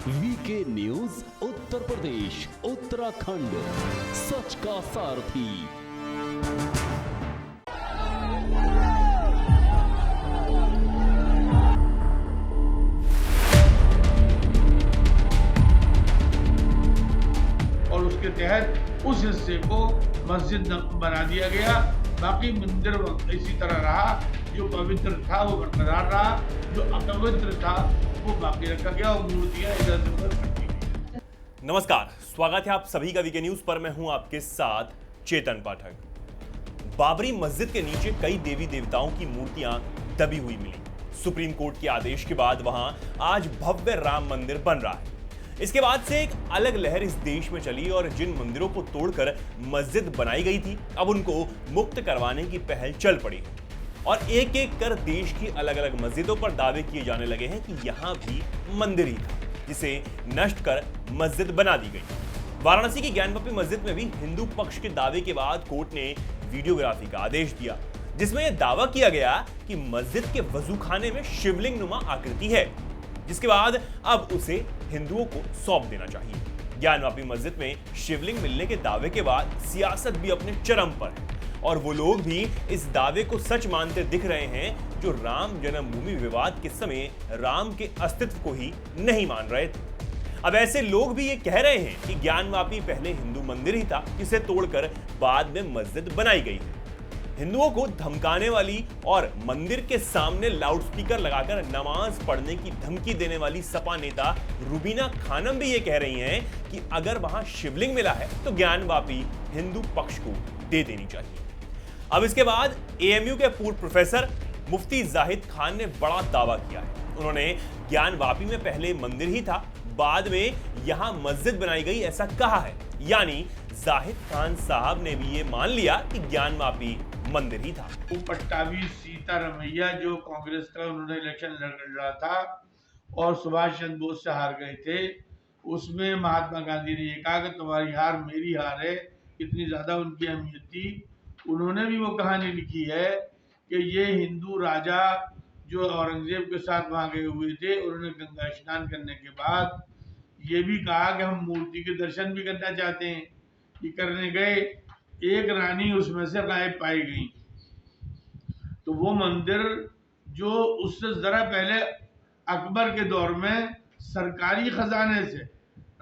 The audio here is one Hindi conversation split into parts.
वीके न्यूज उत्तर प्रदेश उत्तराखंड, सच का सारथी। और उसके तहत उस हिस्से को मस्जिद बना दिया गया। बाकी मंदिर इसी तरह रहा, जो पवित्र था वो बरकरार रहा, जो अपवित्र था वो बाकी रखा गया और मूर्तियां इधर से उधर रखी गई। नमस्कार, स्वागत है आप सभी का वीके न्यूज पर। मैं हूं आपके साथ चेतन पाठक। बाबरी मस्जिद के नीचे कई देवी देवताओं की मूर्तियां दबी हुई मिली। सुप्रीम कोर्ट के आदेश के बाद वहां आज भव्य राम मंदिर बन रहा है। इसके बाद से एक अलग लहर इस देश में चली और जिन मंदिरों को तोड़कर मस्जिद बनाई गई थी, अब उनको मुक्त करवाने की पहल चल पड़ी और एक एक कर देश की अलग अलग मस्जिदों पर दावे किए जाने लगे हैं कि यहां भी मंदिर ही था, जिसे नष्ट कर मस्जिद बना दी गई। वाराणसी की ज्ञानवापी मस्जिद में भी हिंदू पक्ष के दावे के बाद कोर्ट ने वीडियोग्राफी का आदेश दिया, जिसमें यह दावा किया गया कि मस्जिद के वजूखाने में शिवलिंग नुमा आकृति है, जिसके बाद अब उसे हिंदुओं को सौंप देना चाहिए। ज्ञानवापी मस्जिद में शिवलिंग मिलने के दावे के बाद सियासत भी अपने चरम पर है और वो लोग भी इस दावे को सच मानते दिख रहे हैं जो राम जन्मभूमि विवाद के समय राम के अस्तित्व को ही नहीं मान रहे थे। अब ऐसे लोग भी ये कह रहे हैं कि ज्ञानवापी पहले हिंदू मंदिर ही था, जिसे तोड़कर बाद में मस्जिद बनाई गई है। हिंदुओं को धमकाने वाली और मंदिर के सामने लाउडस्पीकर लगाकर नमाज पढ़ने की धमकी देने वाली सपा नेता रुबीना खानम भी ये कह रही हैं कि अगर वहां शिवलिंग मिला है तो ज्ञानवापी हिंदू पक्ष को दे देनी चाहिए। अब इसके बाद एएमयू के पूर्व प्रोफेसर मुफ्ती जाहिद खान ने बड़ा दावा किया है। उन्होंने ज्ञानवापी में पहले मंदिर ही था, बाद में यहां मस्जिद बनाई गई, ऐसा कहा है। यानी जाहिद खान साहब ने भी ये मान लिया कि ज्ञानवापी मंदिर ही था। पट्टाभी सीतारमैया जो कांग्रेस का उन्होंने इलेक्शन लड़ रहा था और सुभाष चंद्र बोस से हार गए थे, उसमें महात्मा गांधी ने ये कहा कि तुम्हारी हार मेरी हार है, इतनी ज्यादा उनकी अहमियत थी। उन्होंने भी वो कहानी लिखी है कि ये हिंदू राजा जो औरंगजेब के साथ वहां गए हुए थे, उन्होंने गंगा स्नान करने के बाद ये भी कहा कि हम मूर्ति के दर्शन भी करना चाहते हैं। ये करने गए, एक रानी उसमें से गायब पाई गई। तो वो मंदिर जो उससे जरा पहले अकबर के दौर में सरकारी खजाने से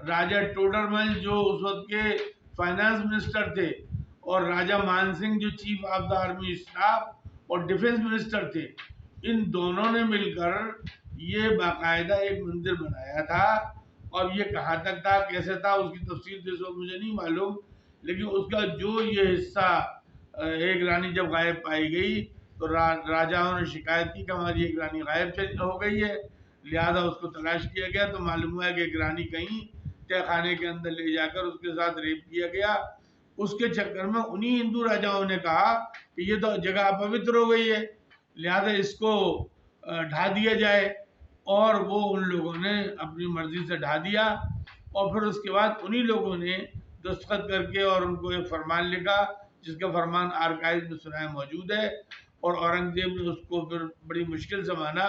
राजा टोडरमल जो उस वक्त के फाइनेंस मिनिस्टर थे और राजा मानसिंह जो chief of the army staff और डिफेंस मिनिस्टर थे, इन दोनों ने मिलकर ये बाकायदा एक मंदिर बनाया था। और ये कहाँ तक था, कैसे था, उसकी तफसील तो मुझे नहीं मालूम, लेकिन उसका जो ये हिस्सा, एक रानी जब गायब पाई गई तो राजाओं ने शिकायत की कि हमारी एक रानी गायब हो गई है, लिहाजा उसको तलाश किया गया। तो मालूम हुआ कि एक रानी कहीं तहखाने के अंदर ले जाकर उसके साथ रेप किया गया। उसके चक्कर में उन्हीं हिंदू राजाओं ने कहा कि ये तो जगह अपवित्र हो गई है, लिहाजा इसको ढा दिया जाए, और वो उन लोगों ने अपनी मर्जी से ढा दिया। और फिर उसके बाद उन्हीं लोगों ने दस्तखत करके और उनको एक फरमान लिखा, जिसका फरमान आर्काइव में सुनाया मौजूद है, और औरंगजेब ने उसको फिर बड़ी मुश्किल से माना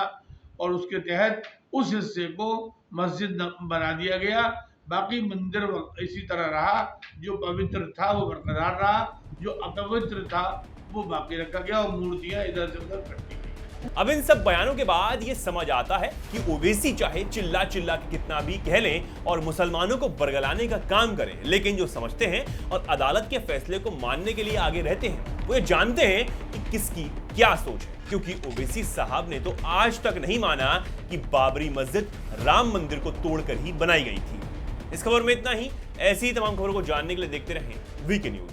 और उसके तहत उस हिस्से को मस्जिद बना दिया गया। बाकी मंदिर इसी तरह रहा, जो पवित्र था वो बरकरार रहा, जो अपवित्र था वो बाकी रखा गया और मूर्तियां इधर से उधर रखी गई। अब इन सब बयानों के बाद ये समझ आता है कि ओवैसी चाहे चिल्ला चिल्ला के कितना भी कह लें और मुसलमानों को बरगलाने का काम करें, लेकिन जो समझते हैं और अदालत के फैसले को मानने के लिए आगे रहते हैं, वो ये जानते हैं कि किसकी क्या सोच है। क्योंकि ओवैसी साहब ने तो आज तक नहीं माना कि बाबरी मस्जिद राम मंदिर को तोड़कर ही बनाई गई थी। इस खबर में इतना ही। ऐसी ही तमाम खबरों को जानने के लिए देखते रहें वीके न्यूज।